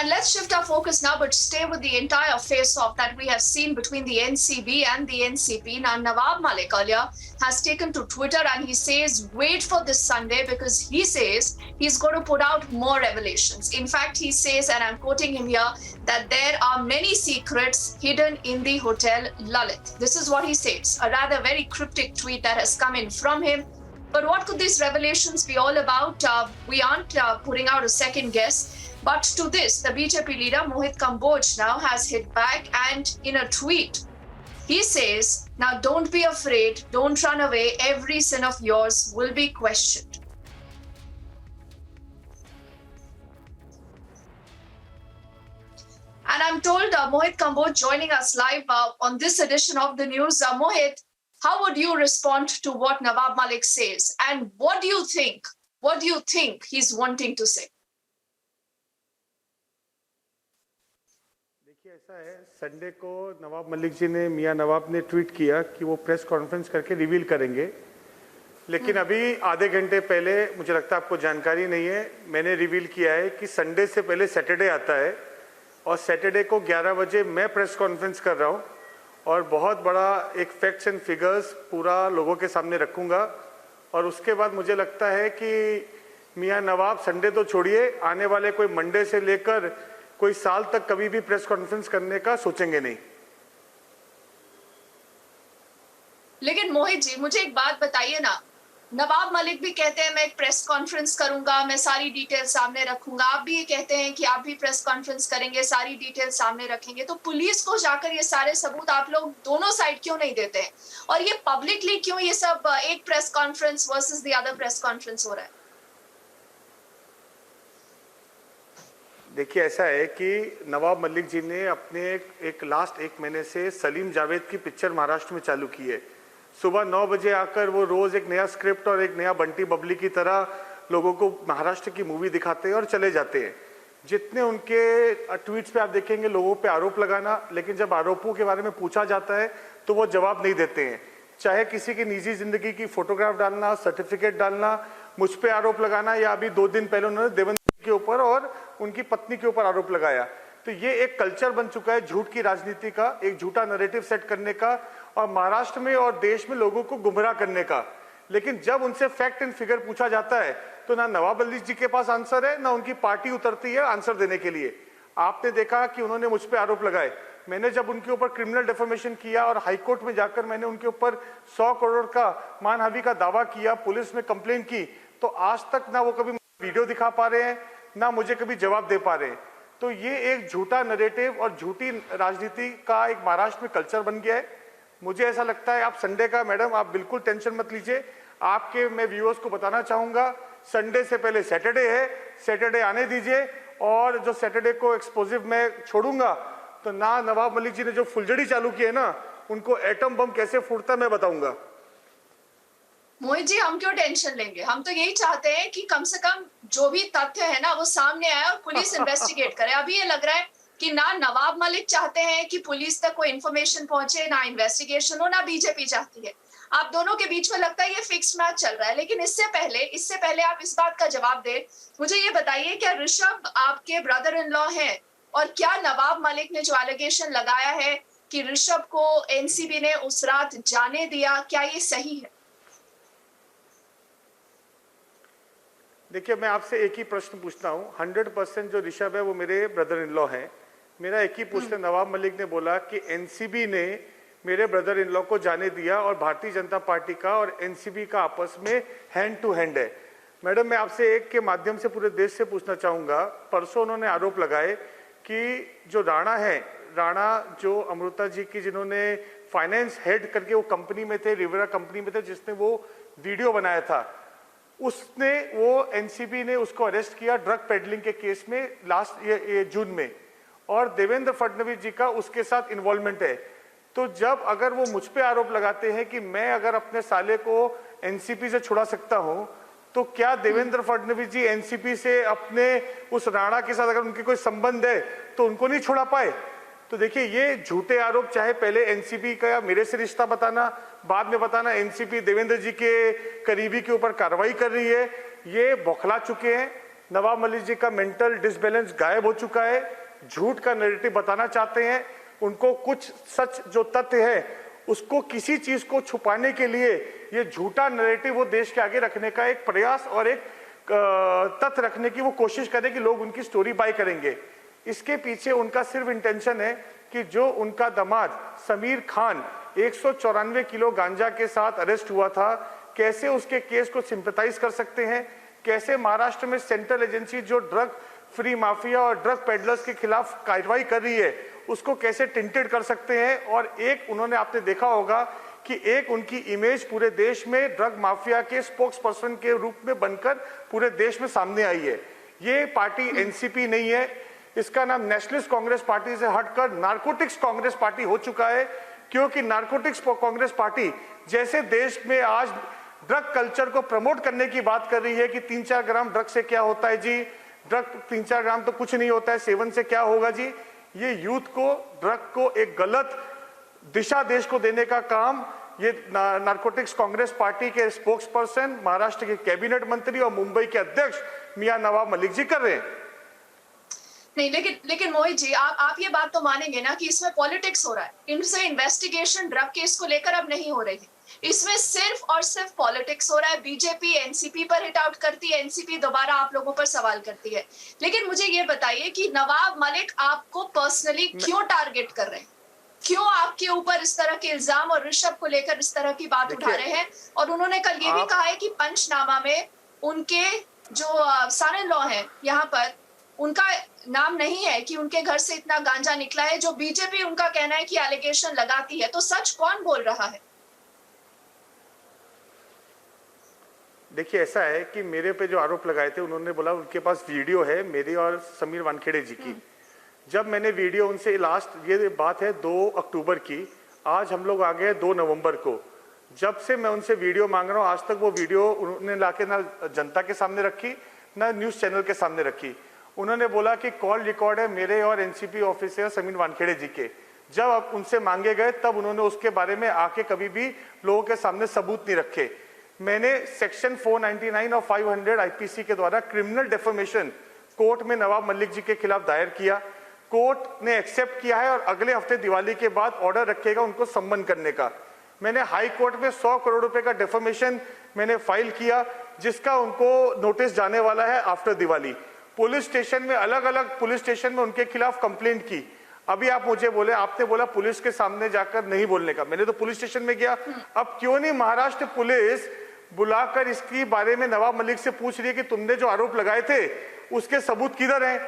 And let's shift our focus now, but stay with the entire face-off that we have seen between the NCB and the NCP. Now, Nawab Malik earlier has taken to Twitter and he says, wait for this Sunday, because he says he's going to put out more revelations. In fact, he says, and I'm quoting him here, that there are many secrets hidden in the Hotel Lalit. This is what he says, a rather very cryptic tweet that has come in from him. But what could these revelations be all about? We aren't putting out a second guess. But to this, the BJP leader Mohit Kamboj now has hit back, and in a tweet, he says, now don't be afraid, don't run away, every sin of yours will be questioned. And I'm told Mohit Kamboj joining us live on this edition of the news. Mohit, how would you respond to what Nawab Malik says? And what do you think? What do you think he's wanting to say? ऐसा है, Sunday को नवाब मलिक जी ने, मियां नवाब ने tweet किया कि वो press conference करके reveal करेंगे, लेकिन अभी आधे घंटे पहले, मुझे लगता है आपको जानकारी नहीं है, मैंने रिवील किया है कि संडे से पहले सैटरडे आता है और सैटरडे को 11 बजे मैं प्रेस कॉन्फ्रेंस कर रहा हूँ और बहुत बड़ा एक फैक्ट्स एंड फिगर्स पूरा लोगों के सामने रखूँगा। और उसके बाद मुझे लगता है कि मियां नवाब संडे तो छोड़िए, आने वाले कोई मंडे से लेकर कोई साल तक कभी भी प्रेस कॉन्फ्रेंस करने का सोचेंगे नहीं। लेकिन मोहित जी, मुझे एक बात बताइए ना, नवाब मलिक भी कहते हैं मैं एक प्रेस कॉन्फ्रेंस करूंगा, मैं सारी डिटेल सामने रखूंगा, आप भी ये कहते हैं कि आप भी प्रेस कॉन्फ्रेंस करेंगे, सारी डिटेल सामने रखेंगे, तो पुलिस को जाकर ये सारे सबूत आप लोग दोनों साइड क्यों नहीं देते हैं? और ये पब्लिकली क्यों ये सब एक press conference versus the other press conference हो रहा है? देखिए, ऐसा है कि नवाब मलिक जी ने अपने एक लास्ट एक महीने से सलीम जावेद की पिक्चर महाराष्ट्र में चालू की है। सुबह 9 बजे आकर वो रोज एक नया स्क्रिप्ट और एक नया बंटी बबली की तरह लोगों को महाराष्ट्र की मूवी दिखाते हैं और चले जाते हैं। जितने उनके ट्वीट्स पे आप देखेंगे लोगों पे आरोप लगाना, लेकिन जब आरोपों के बारे में पूछा जाता है तो वो जवाब नहीं देते हैं। चाहे किसी की निजी जिंदगी की फोटोग्राफ डालना, सर्टिफिकेट डालना, मुझ पे आरोप लगाना, या अभी 2 दिन पहले उन्होंने देवेंद्र के ऊपर और उनकी पत्नी के ऊपर आरोप लगाया। तो ये एक कल्चर बन चुका है झूठ की राजनीति का, एक झूठा नैरेटिव सेट करने का और महाराष्ट्र में और देश में लोगों को गुमराह करने का। लेकिन जब उनसे फैक्ट एंड फिगर पूछा जाता है तो ना नवाब मलिक जी के पास आंसर है, ना उनकी पार्टी उतरती है आंसर देने के लिए। आपने देखा कि उन्होंने मुझ पर आरोप लगाए, मैंने जब उनके ऊपर क्रिमिनल डिफेमेशन किया और हाईकोर्ट में जाकर मैंने उनके ऊपर 100 करोड़ का मानहानि का दावा किया, पुलिस में कंप्लेन की, तो आज तक ना वो कभी वीडियो दिखा पा रहे हैं, ना मुझे कभी जवाब दे पा रहे हैं। तो ये एक झूठा नैरेटिव और झूठी राजनीति का एक महाराष्ट्र में कल्चर बन गया है। मुझे ऐसा लगता है आप संडे का, मैडम आप बिल्कुल टेंशन मत लीजिए, आपके मैं व्यूअर्स को बताना चाहूंगा, संडे से पहले सैटरडे है, सैटरडे आने दीजिए। और जो सैटरडे को एक्सप्लोजिव मैं छोड़ूंगा तो ना नवाब मलिक जी ने जो फुलझड़ी चालू की है ना, उनको एटम बम कैसे फूटता है मैं बताऊंगा। मोहित जी, हम क्यों टेंशन लेंगे? हम तो यही चाहते हैं कि कम से कम जो भी तथ्य है ना वो सामने आए और पुलिस इन्वेस्टिगेट करे। अभी ये लग रहा है कि ना नवाब मलिक चाहते हैं कि पुलिस तक कोई इन्फॉर्मेशन पहुंचे, ना इन्वेस्टिगेशन हो, ना बीजेपी चाहती है। आप दोनों के बीच में लगता है ये फिक्स मैच चल रहा है। लेकिन इससे पहले आप इस बात का जवाब दे, मुझे ये बताइए, क्या ऋषभ आपके ब्रदर इन लॉ हैं? और क्या नवाब मलिक ने जो एलिगेशन लगाया है कि ऋषभ को एनसीबी ने उस रात जाने दिया, क्या ये सही है? देखिए, मैं आपसे एक ही प्रश्न पूछता हूँ, 100% जो ऋषभ है वो मेरे ब्रदर इन लॉ हैं। मेरा एक ही प्रश्न, नवाब मलिक ने बोला कि एनसीबी ने मेरे ब्रदर इन लॉ को जाने दिया और भारतीय जनता पार्टी का और एनसीबी का आपस में हैंड टू हैंड है। मैडम, मैं आपसे एक के माध्यम से पूरे देश से पूछना चाहूँगा, परसों उन्होंने आरोप लगाए कि जो राणा है, राणा जो अमृता जी की जिन्होंने फाइनेंस हेड करके वो कंपनी में थे, रिवरा कंपनी में थे, जिसने वो वीडियो बनाया था, उसने वो एनसीबी ने उसको अरेस्ट किया ड्रग पेडलिंग के केस में लास्ट ये जून में, और देवेंद्र फडणवीस जी का उसके साथ इन्वॉल्वमेंट है। तो जब अगर वो मुझ पे आरोप लगाते हैं कि मैं अगर अपने साले को एनसीपी से छुड़ा सकता हूं, तो क्या देवेंद्र फडणवीस जी एनसीपी से अपने उस राणा के साथ अगर उनके कोई संबंध है तो उनको नहीं छुड़ा पाए? तो देखिए, ये झूठे आरोप, चाहे पहले एनसीपी का मेरे से रिश्ता बताना, बाद में बताना एनसीपी देवेंद्र जी के करीबी के ऊपर कार्रवाई कर रही है, ये बौखला चुके हैं। नवाब मलिक जी का मेंटल डिसबैलेंस गायब हो चुका है, झूठ का नैरेटिव बताना चाहते हैं। उनको कुछ सच जो तथ्य है उसको किसी चीज को छुपाने के लिए ये झूठा नैरेटिव वो देश के आगे रखने का एक प्रयास और एक तथ्य रखने की वो कोशिश करें कि लोग उनकी स्टोरी बाय करेंगे। इसके पीछे उनका सिर्फ इंटेंशन है कि जो उनका दामाद समीर खान 194 किलो गांजा के साथ अरेस्ट हुआ था, कैसे उसके केस को सिंपैथाइज कर सकते हैं, कैसे महाराष्ट्र में सेंट्रल एजेंसी जो ड्रग फ्री माफिया और ड्रग पेडलर्स के खिलाफ कार्रवाई कर रही है उसको कैसे टिंटेड कर सकते हैं। और एक उन्होंने, आपने देखा होगा कि एक उनकी इमेज पूरे देश में ड्रग माफिया के स्पोक्स पर्सन के रूप में बनकर पूरे देश में सामने आई है। ये पार्टी एनसीपी नहीं है, इसका नाम नेशनलिस्ट कांग्रेस पार्टी से हटकर नारकोटिक्स कांग्रेस पार्टी हो चुका है, क्योंकि नारकोटिक्स कांग्रेस पार्टी जैसे देश में आज ड्रग कल्चर को प्रमोट करने की बात कर रही है कि 3-4 ग्राम ड्रग से क्या होता है जी, ड्रग 3-4 ग्राम तो कुछ नहीं होता है, सेवन से क्या होगा जी। ये यूथ को, ड्रग को एक गलत दिशा देश को देने का काम ये नारकोटिक्स कांग्रेस पार्टी के स्पोक्स पर्सन, महाराष्ट्र के कैबिनेट मंत्री और मुंबई के अध्यक्ष मियां नवाब मलिक जी कर रहे हैं। नहीं, लेकिन मोहित जी, आप ये बात तो मानेंगे ना कि इसमें पॉलिटिक्स हो रहा है। इनसे इन्वेस्टिगेशन ड्रग केस को लेकर अब नहीं हो रही है, इसमें सिर्फ और सिर्फ पॉलिटिक्स हो रहा है। बीजेपी एनसीपी पर हिट आउट करती है, एनसीपी दोबारा आप लोगों पर सवाल करती है। लेकिन मुझे ये बताइए कि नवाब मलिक आपको पर्सनली क्यों टारगेट कर रहे हैं, क्यों आपके ऊपर इस तरह के इल्जाम और ऋषभ को लेकर इस तरह की बात उठा रहे हैं। और उन्होंने कल ये भी कहा है कि पंचनामा में उनके जो सन इन लॉ है यहाँ पर, उनका नाम नहीं है कि उनके घर से इतना गांजा निकला है, जो बीजेपी उनका कहना है कि एलिगेशन लगाती है। तो सच कौन बोल रहा है? देखिए, ऐसा है कि मेरे पे जो आरोप लगाए थे, उन्होंने बोला उनके पास वीडियो है मेरी और समीर वानखेड़े जी की। जब मैंने वीडियो उनसे लास्ट, ये बात है 2 अक्टूबर की, आज हम लोग आ गए 2 नवंबर को, जब से मैं उनसे वीडियो मांग रहा हूँ आज तक वो वीडियो उन्होंने लाके ना जनता के सामने रखी ना न्यूज़ चैनल के सामने रखी। उन्होंने बोला कि कॉल रिकॉर्ड है मेरे और एनसीपी ऑफिसर समीर वानखेड़े जी के। जब अब उनसे मांगे गए तब उन्होंने उसके बारे में आके कभी भी लोगों के सामने सबूत नहीं रखे। मैंने सेक्शन 499 और 500 आईपीसी के द्वारा क्रिमिनल डेफेमेशन कोर्ट में नवाब मलिक जी के खिलाफ दायर किया। कोर्ट ने एक्सेप्ट किया है और अगले हफ्ते दिवाली के बाद ऑर्डर रखेगा उनको सम्मन करने का। मैंने हाई कोर्ट में 100 करोड़ रुपए का डेफेमेशन मैंने फाइल किया, जिसका उनको नोटिस जाने वाला है आफ्टर दिवाली। पुलिस स्टेशन में, अलग अलग पुलिस स्टेशन में उनके खिलाफ कंप्लेंट की। अभी आप मुझे बोले, आपने बोला पुलिस के सामने जाकर नहीं बोलने का, मैंने तो पुलिस स्टेशन में गया। अब क्यों नहीं महाराष्ट्र पुलिस बुलाकर इसके बारे में नवाब मलिक से पूछ रही है कि तुमने जो आरोप लगाए थे उसके सबूत किधर हैं।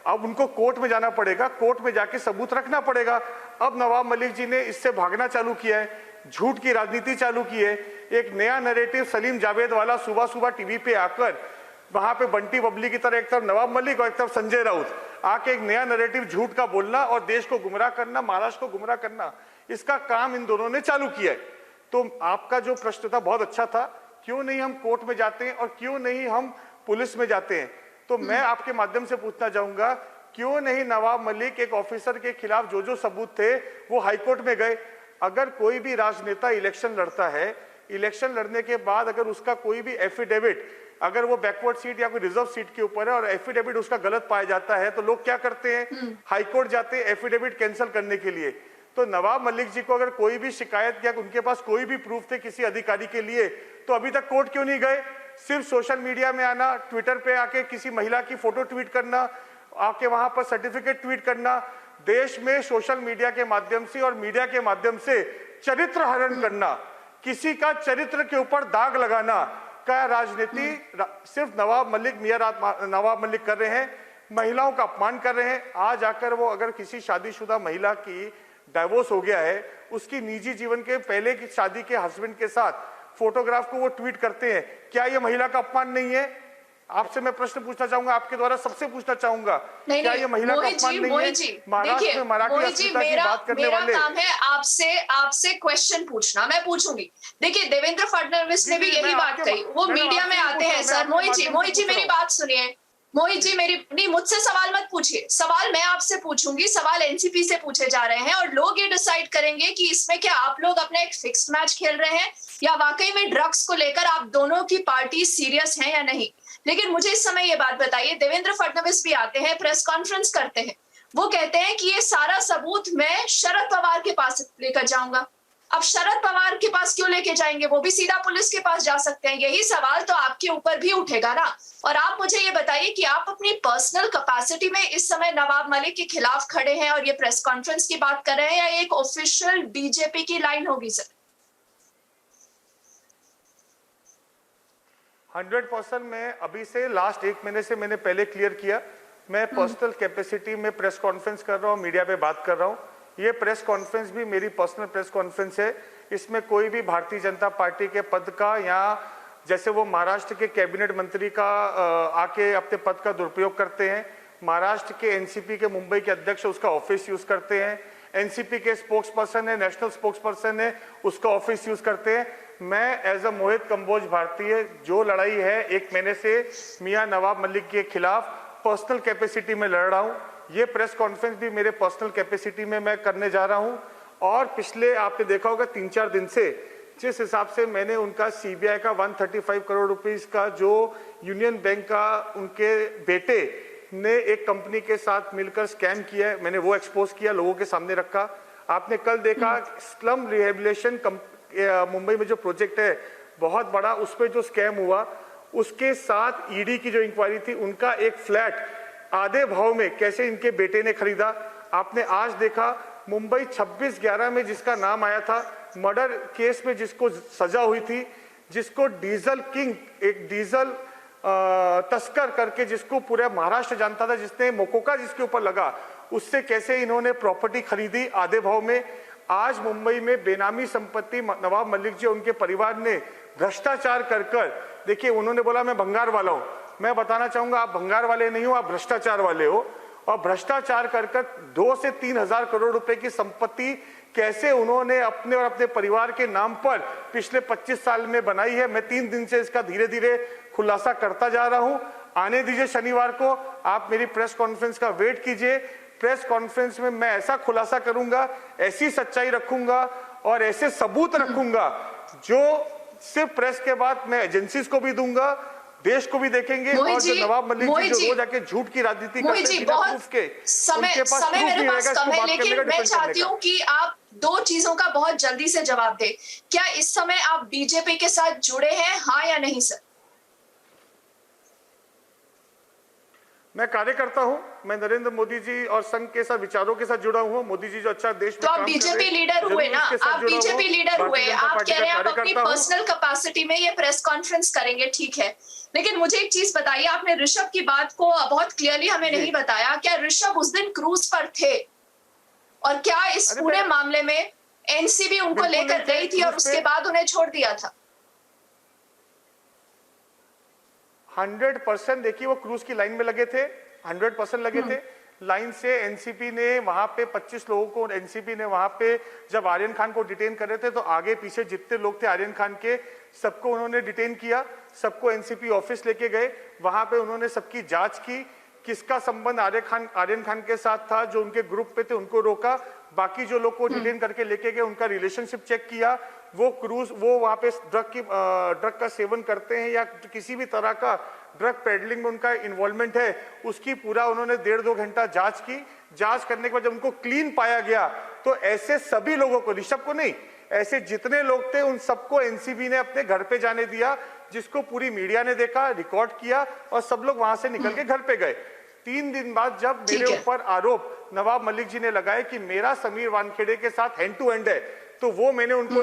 अब उनको कोर्ट में जाना पड़ेगा, कोर्ट में जाके सबूत रखना पड़ेगा। अब नवाब मलिक जी ने इससे भागना चालू किया है, झूठ की राजनीति चालू की है। एक नया नैरेटिव सलीम जावेद वाला सुबह सुबह टीवी पे आकर, वहां पे बंटी बबली की तरह एक तरफ नवाब मलिक और एक तरफ संजय राउत आके एक नया नैरेटिव झूठ का बोलना और देश को गुमराह करना, महाराष्ट्र को गुमराह करना, इसका काम इन दोनों ने चालू किया है। तो आपका जो प्रश्न था बहुत अच्छा था, क्यों नहीं हम कोर्ट में जाते हैं और क्यों नहीं हम पुलिस में जाते हैं। तो मैं आपके माध्यम से पूछना चाहूंगा, क्यों नहीं नवाब मलिक एक ऑफिसर के खिलाफ जो जो सबूत थे वो हाईकोर्ट में गए। अगर कोई भी राजनेता इलेक्शन लड़ता है, इलेक्शन लड़ने के बाद अगर उसका कोई भी एफिडेविट, अगर वो बैकवर्ड सीट या कोई रिजर्व सीट के ऊपर है और एफिडेविट उसका गलत पाया जाता है, तो लोग क्या करते हैं, हाईकोर्ट जाते हैं एफिडेविट कैंसिल करने के लिए। तो नवाब मलिक जी को अगर कोई भी शिकायत या उनके पास कोई भी प्रूफ थे किसी अधिकारी के लिए, तो अभी तक कोर्ट क्यों नहीं गए। सिर्फ सोशल मीडिया में आना, ट्विटर पे आके किसी महिला की फोटो ट्वीट करना, आके वहां पर सर्टिफिकेट ट्वीट करना, देश में सोशल मीडिया के माध्यम से और मीडिया के माध्यम से चरित्र हरण करना, किसी का चरित्र के ऊपर दाग लगाना का राजनीति सिर्फ नवाब मलिक, नवाब मलिक कर रहे हैं। महिलाओं का अपमान कर रहे हैं। आज आकर वो अगर किसी शादीशुदा महिला की डाइवोर्स हो गया है, उसकी निजी जीवन के पहले की शादी के हस्बैंड के साथ फोटोग्राफ को वो ट्वीट करते हैं, क्या ये महिला का अपमान नहीं है? आपसे मैं प्रश्न पूछना चाहूंगा, आपके द्वारा सबसे पूछना चाहूंगा, क्या ये महिला का अपमान नहीं है? महाराष्ट्र में मराठी अस्मिता की बात करने वाले, मेरा काम है आपसे क्वेश्चन पूछना, मैं पूछूंगी। देखिए, देवेंद्र फडणवीस ने भी यही बात कही, वो मीडिया में आते हैं सर। मोहित जी मेरी बात सुनिए। मोहित जी नहीं, मुझसे सवाल मत पूछिए, सवाल मैं आपसे पूछूंगी, सवाल एनसीपी से पूछे जा रहे हैं और लोग ये डिसाइड करेंगे कि इसमें क्या आप लोग अपना एक फिक्स्ड मैच खेल रहे हैं या वाकई में ड्रग्स को लेकर आप दोनों की पार्टी सीरियस है या नहीं। लेकिन मुझे इस समय ये बात बताइए, देवेंद्र फडणवीस भी आते हैं, प्रेस कॉन्फ्रेंस करते हैं, वो कहते हैं कि ये सारा सबूत मैं शरद पवार के पास लेकर जाऊंगा। अब शरद पवार के पास क्यों लेके जाएंगे? वो भी सीधा पुलिस के पास जा सकते हैं। यही सवाल तो आपके ऊपर भी उठेगा ना। और आप मुझे ये बताइए कि आप अपनी पर्सनल कैपेसिटी में इस समय नवाब मलिक के खिलाफ खड़े हैं और ये प्रेस कॉन्फ्रेंस की बात कर रहे हैं, या एक ऑफिशियल बीजेपी की लाइन होगी सर? 100% मैं अभी से लास्ट 1 महीने से मैंने पहले क्लियर किया, मैं पर्सनल कैपेसिटी में प्रेस कॉन्फ्रेंस कर रहा हूँ, मीडिया पे बात कर रहा हूँ। ये प्रेस कॉन्फ्रेंस भी मेरी पर्सनल प्रेस कॉन्फ्रेंस है। इसमें कोई भी भारतीय जनता पार्टी के पद का, या जैसे वो महाराष्ट्र के कैबिनेट मंत्री का आके अपने पद का दुरुपयोग करते हैं, महाराष्ट्र के एनसीपी के मुंबई के अध्यक्ष उसका ऑफिस यूज करते हैं, एनसीपी के स्पोक्स पर्सन है, नेशनल स्पोक्स पर्सन है, उसका ऑफिस यूज करते हैं। मैं एज अ मोहित कंबोज भारतीय जो लड़ाई है 1 महीने से मियां नवाब मलिक के खिलाफ पर्सनल कैपेसिटी में लड़ रहा हूं। ये प्रेस कॉन्फ्रेंस भी मेरे पर्सनल कैपेसिटी में मैं करने जा रहा हूं। और पिछले आपने देखा होगा 3-4 दिन से जिस हिसाब से मैंने उनका सीबीआई का 135 करोड़ रुपीस का जो यूनियन बैंक का उनके बेटे ने एक कंपनी के साथ मिलकर स्कैम किया है, मैंने वो एक्सपोज किया, लोगों के सामने रखा। आपने कल देखा स्लम रिहेबिलिटेशन मुंबई में जो प्रोजेक्ट है बहुत बड़ा, उस पर जो स्कैम हुआ, उसके साथ ईडी की जो इंक्वायरी थी, उनका एक फ्लैट आधे भाव में कैसे इनके बेटे ने खरीदा। आपने आज देखा मुंबई 26/11 में जिसका नाम आया था, मर्डर केस में जिसको सजा हुई थी, जिसको डीजल किंग, एक डीजल तस्कर करके जिसको पूरा महाराष्ट्र जानता था, जिसने मोकोका जिसके ऊपर लगा, उससे कैसे इन्होंने प्रॉपर्टी खरीदी आधे भाव में। आज मुंबई में बेनामी संपत्ति नवाब मलिक जी उनके परिवार ने भ्रष्टाचार कर देखिए, उन्होंने बोला मैं भंगार वाला हूं। मैं बताना चाहूंगा आप भंगार वाले नहीं हो, आप भ्रष्टाचार वाले हो। और भ्रष्टाचार कर 2 से 3 हजार करोड़ रुपए की संपत्ति कैसे उन्होंने अपने और अपने परिवार के नाम पर पिछले 25 साल में बनाई है, मैं 3 दिन से इसका धीरे धीरे खुलासा करता जा रहा हूं। आने दीजिए शनिवार को, आप मेरी प्रेस कॉन्फ्रेंस का वेट कीजिए। प्रेस कॉन्फ्रेंस में मैं ऐसा खुलासा करूंगा, ऐसी सच्चाई रखूंगा और ऐसे सबूत रखूंगा जो सिर्फ प्रेस के बाद मैं एजेंसीज को भी दूंगा, देश को भी देखेंगे। और जो नवाब मलिक जी जो रोज आके झूठ की राजनीति करते हैं बिना प्रूफ के, उनके पास प्रूफ नहीं रहेगा इसको बात करने का। लेकिन मैं चाहती हूँ कि आप 2 चीजों का बहुत जल्दी से जवाब दें। क्या इस समय आप बीजेपी के साथ जुड़े हैं, हाँ या नहीं सर? मैं कार्यकर्ता हूं, मैं नरेंद्र मोदी जी और संघ के साथ विचारों के साथ जुड़ा हुआ। मोदी जी जो अच्छा देश में तो आप बीजेपी लीडर हुए ना, आप बीजेपी लीडर हुए, आप कह रहे हैं आप अपनी पर्सनल कैपेसिटी में ये प्रेस कॉन्फ्रेंस करेंगे, ठीक है। लेकिन मुझे एक चीज बताइए, आपने ऋषभ की बात को बहुत क्लियरली हमें नहीं बताया। क्या ऋषभ उस दिन क्रूज पर थे? और क्या इस पूरे मामले में एनसीबी उनको लेकर गई थी और उसके बाद उन्हें छोड़ दिया था? 100% देखिए, वो क्रूज की लाइन में लगे थे, 100% लगे थे लाइन से। एनसीपी ने वहां पे 25 लोगों को, एनसीपी ने वहां पे जब आर्यन खान को डिटेन कर रहे थे तो आगे पीछे जितने लोग थे आर्यन खान के, सबको उन्होंने डिटेन किया, सबको एनसीपी ऑफिस लेके गए। वहां पे उन्होंने सबकी जांच की, किसका संबंध आर्यन खान के साथ था, जो उनके ग्रुप पे थे उनको रोका, बाकी जो लोग को डिटेन करके लेके गए उनका रिलेशनशिप चेक किया। वो क्रूज, वो वहां पे ड्रग का सेवन करते हैं या किसी भी तरह का ड्रग पेडलिंग में उनका इन्वॉल्वमेंट है, उसकी पूरा उन्होंने 1.5-2 घंटा जांच की। जांच करने के बाद जब उनको क्लीन पाया गया तो ऐसे सभी लोगों को, ऋषभ को नहीं, ऐसे जितने लोग थे उन सबको एनसीबी ने अपने घर पे जाने दिया, जिसको पूरी मीडिया ने देखा, रिकॉर्ड किया और सब लोग वहां से निकल के घर पे गए। 3 दिन बाद जब मेरे ऊपर आरोप नवाब मलिक जी ने लगाए कि मेरा समीर वानखेड़े के साथ हैंड टू हैंड है, तो वो मैंने उनको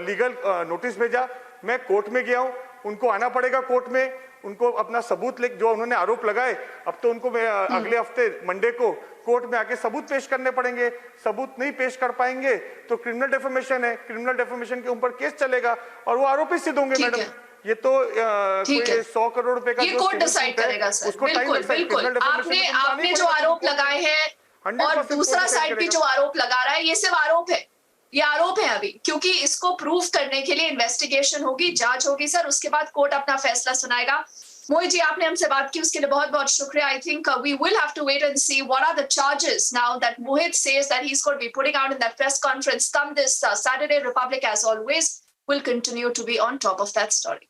लीगल नोटिस भेजा। मैं कोर्ट में गया हूं, उनको आना पड़ेगा कोर्ट में, उनको अपना सबूत ले, जो उन्होंने आरोप लगाए, अब तो उनको अगले हफ्ते मंडे को कोर्ट में आके सबूत पेश करने पड़ेंगे। सबूत नहीं पेश कर पाएंगे तो क्रिमिनल डेफेमेशन है, क्रिमिनल डेफेमेशन के ऊपर केस चलेगा और वो आरोपी सिद्ध होंगे। मैडम, ये तो कोई 100 करोड़ रुपए का ये कोर्ट डिसाइड करेगा सर। उसको टाइम लगता है। बिल्कुल, आपने जो आरोप लगाए हैं और दूसरा साइड भी जो आरोप लगा रहा है, ये सिर्फ आरोप है, ये आरोप है अभी, क्योंकि इसको प्रूव करने के लिए इन्वेस्टिगेशन होगी, जांच होगी सर, उसके बाद कोर्ट अपना फैसला सुनाएगा। मोहित जी, आपने हमसे बात की, उसके लिए बहुत बहुत शुक्रिया। I think we will have to wait and see what are the charges now that Mohit says that he's going to be putting out in that press conference come this Saturday. Republic, as always, will continue to be on top of that story.